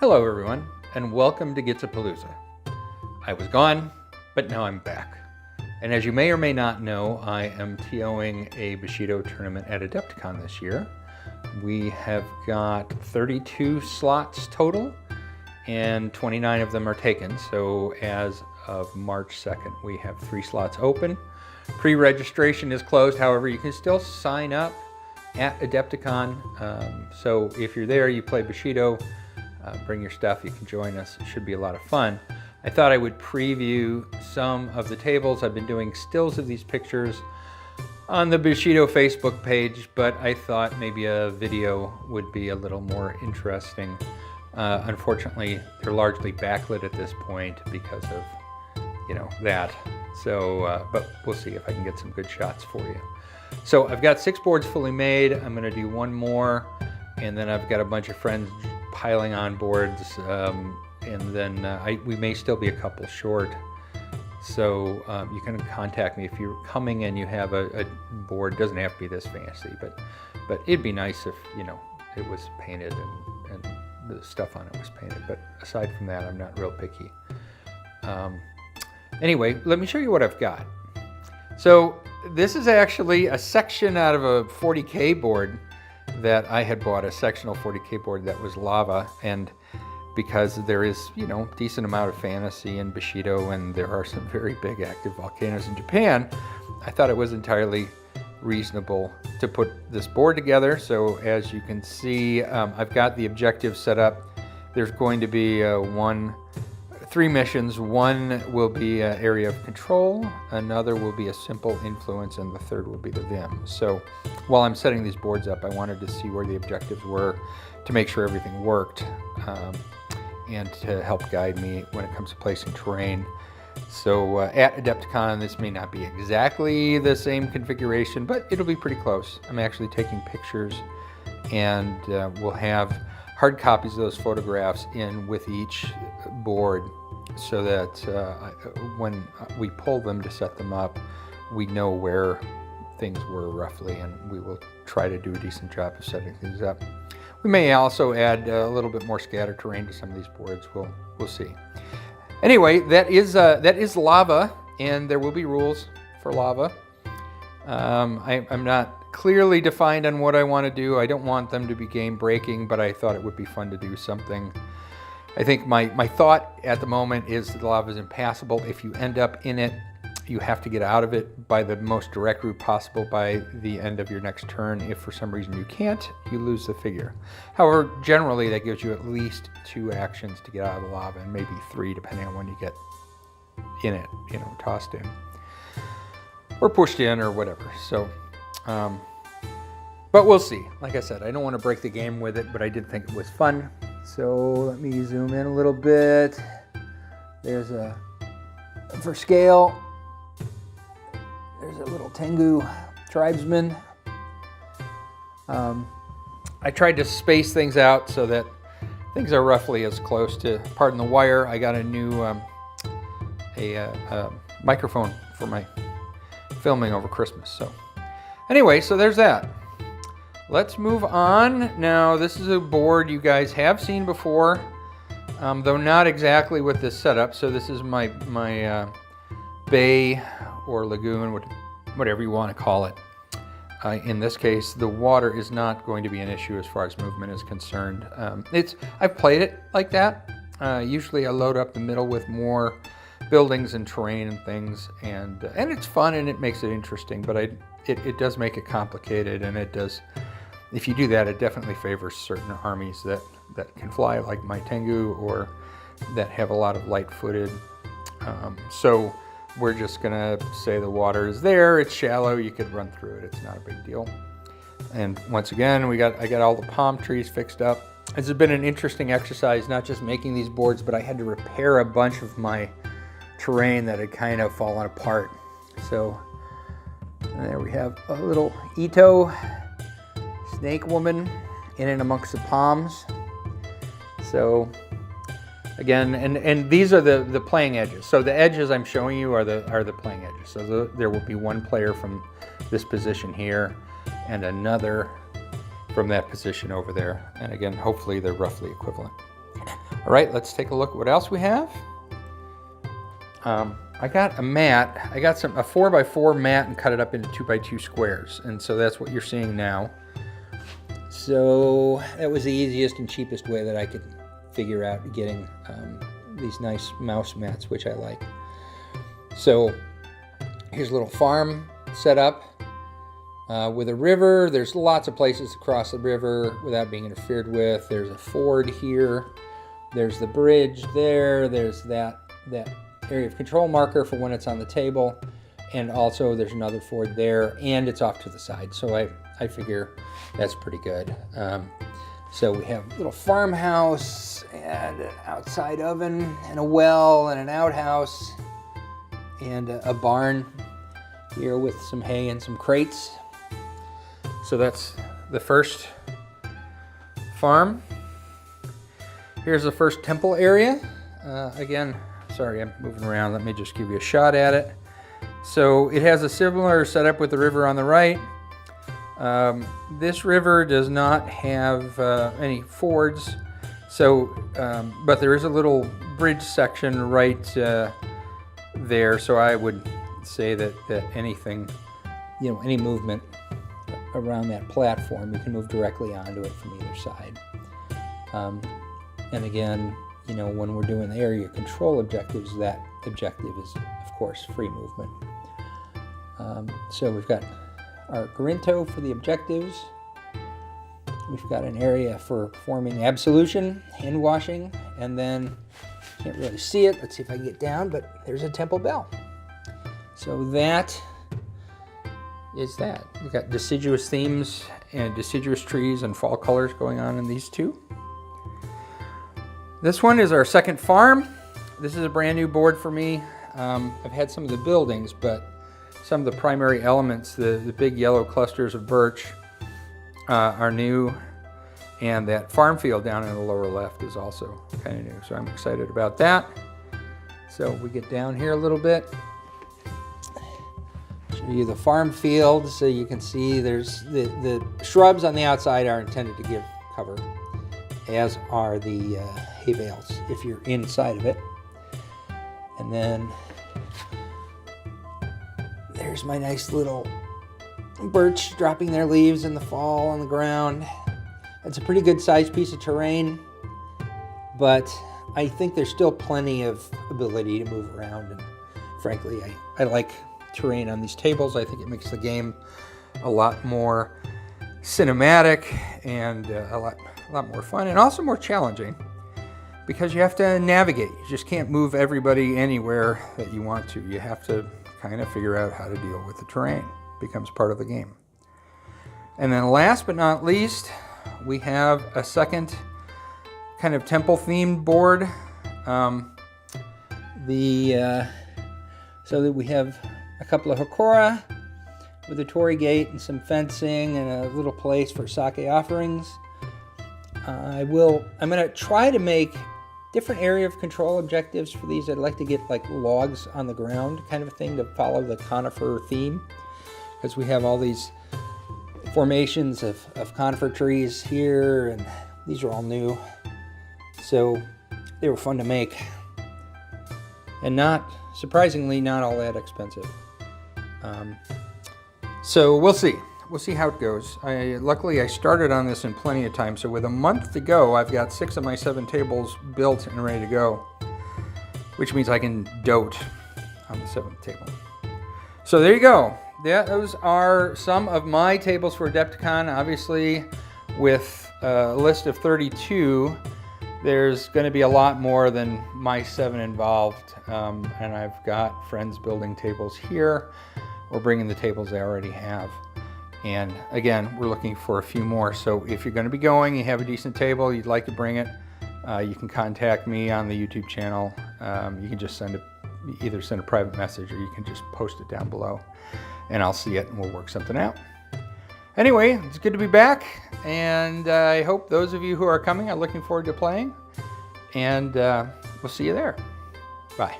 Hello everyone, and welcome to Gitsapalooza. I was gone, but now I'm back. And as you may or may not know, I am TOing a Bushido tournament at Adepticon this year. We have got 32 slots total, and 29 of them are taken. So as of March 2nd, we have 3 slots open. Pre-registration is closed, however, you can still sign up at Adepticon. So if you're there, you play Bushido, bring your stuff, you can join us. It should be a lot of fun. I thought I would preview some of the tables. I've been doing stills of these pictures on the Bushido Facebook page, but I thought maybe a video would be a little more interesting. Unfortunately, they're largely backlit at this point because of, that. So, but we'll see if I can get some good shots for you. So I've got 6 boards fully made. I'm gonna do one more, and then I've got a bunch of friends piling on boards, and then we may still be a couple short. So you can contact me if you're coming and you have a board. It doesn't have to be this fancy, but it'd be nice if it was painted and the stuff on it was painted. But aside from that, I'm not real picky. Anyway, let me show you what I've got. So this is actually a section out of a 40K board that I had bought, a sectional 40K board that was lava, and because there is, decent amount of fantasy in Bushido and there are some very big active volcanoes in Japan, I thought it was entirely reasonable to put this board together. So as you can see, I've got the objectives set up. There's going to be 3 missions. One will be an area of control, another will be a simple influence, and the third will be the Vim. So while I'm setting these boards up, I wanted to see where the objectives were to make sure everything worked, and to help guide me when it comes to placing terrain. So at Adepticon, this may not be exactly the same configuration, but it'll be pretty close. I'm actually taking pictures, and we'll have hard copies of those photographs in with each board, so that when we pull them to set them up, we know where things were roughly, and we will try to do a decent job of setting things up. We may also add a little bit more scatter terrain to some of these boards. We'll see. Anyway, that is lava, and there will be rules for lava. I'm not clearly defined on what I want to do. I don't want them to be game breaking, but I thought it would be fun to do something. I think my thought at the moment is the lava is impassable. If you end up in it, you have to get out of it by the most direct route possible by the end of your next turn. If for some reason you can't, you lose the figure. However, generally that gives you at least 2 actions to get out of the lava, and maybe 3 depending on when you get in it, tossed in or pushed in or whatever. So, but we'll see. Like I said, I don't want to break the game with it, but I did think it was fun. So let me zoom in a little bit. There's for scale, there's a little Tengu tribesman. I tried to space things out so that things are roughly as close to, pardon the wire, I got a new microphone for my filming over Christmas. So anyway, so there's that. Let's move on. Now, this is a board you guys have seen before, though not exactly with this setup. So this is my bay or lagoon, whatever you want to call it. In this case, the water is not going to be an issue as far as movement is concerned. I've played it like that. Usually I load up the middle with more buildings and terrain and things, and it's fun and it makes it interesting, but it does make it complicated, and it does. If you do that, it definitely favors certain armies that can fly, like my Tengu, or that have a lot of light-footed. So we're just gonna say the water is there, it's shallow, you could run through it, it's not a big deal. And once again, I got all the palm trees fixed up. This has been an interesting exercise, not just making these boards, but I had to repair a bunch of my terrain that had kind of fallen apart. So there we have a little Ito snake woman in and amongst the palms. So again, and these are the playing edges. So the edges I'm showing you are the playing edges. So there will be one player from this position here and another from that position over there. And again, hopefully they're roughly equivalent. All right, let's take a look at what else we have. I got a mat. I got a 4x4 mat and cut it up into 2x2 squares. And so that's what you're seeing now. So that was the easiest and cheapest way that I could figure out getting these nice mouse mats, which I like. So here's a little farm set up with a river. There's lots of places to cross the river without being interfered with. There's a ford here. There's the bridge there. There's that area of control marker for when it's on the table. And also there's another ford there, and it's off to the side. So I figure that's pretty good. So we have a little farmhouse and an outside oven and a well and an outhouse and a barn here with some hay and some crates. So that's the first farm. Here's the first temple area. Again, sorry, I'm moving around. Let me just give you a shot at it. So it has a similar setup with the river on the right. This river does not have any fords, so but there is a little bridge section right there. So I would say that anything, any movement around that platform, you can move directly onto it from either side. And again, when we're doing the area control objectives, that objective is, of course, free movement. So we've got our Grinto for the objectives. We've got an area for performing absolution, hand washing, and then, can't really see it. Let's see if I can get down, but there's a temple bell. So that is that. We've got deciduous themes and deciduous trees and fall colors going on in these two. This one is our second farm. This is a brand new board for me. I've had some of the buildings, but some of the primary elements, the big yellow clusters of birch, are new, and that farm field down in the lower left is also kind of new, so I'm excited about that. So we get down here a little bit, show you the farm field, so you can see there's the shrubs on the outside are intended to give cover, as are the hay bales if you're inside of it. And then there's my nice little birch dropping their leaves in the fall on the ground. It's a pretty good sized piece of terrain, but I think there's still plenty of ability to move around, and frankly, I like terrain on these tables. I think it makes the game a lot more cinematic and a lot more fun, and also more challenging, because you have to navigate. You just can't move everybody anywhere that you want to. You have to kind of figure out how to deal with the terrain. It becomes part of the game. And then last but not least, we have a second kind of temple themed board. So that we have a couple of hokora with a torii gate and some fencing and a little place for sake offerings. I'm going to try to make different area of control objectives for these. I'd like to get like logs on the ground kind of a thing to follow the conifer theme, because we have all these formations of conifer trees here, and these are all new. So they were fun to make, and surprisingly, not all that expensive. So we'll see. We'll see how it goes. Luckily, I started on this in plenty of time, so with a month to go, I've got 6 of my 7 tables built and ready to go, which means I can dote on the 7th table. So there you go. Those are some of my tables for Adepticon. Obviously, with a list of 32, there's going to be a lot more than my 7 involved, and I've got friends building tables here or bringing the tables they already have. And again, we're looking for a few more. So if you're going to be going, you have a decent table, you'd like to bring it, you can contact me on the YouTube channel. You can just either send a private message, or you can just post it down below, and I'll see it and we'll work something out. Anyway, it's good to be back, and I hope those of you who are coming are looking forward to playing, and we'll see you there. Bye.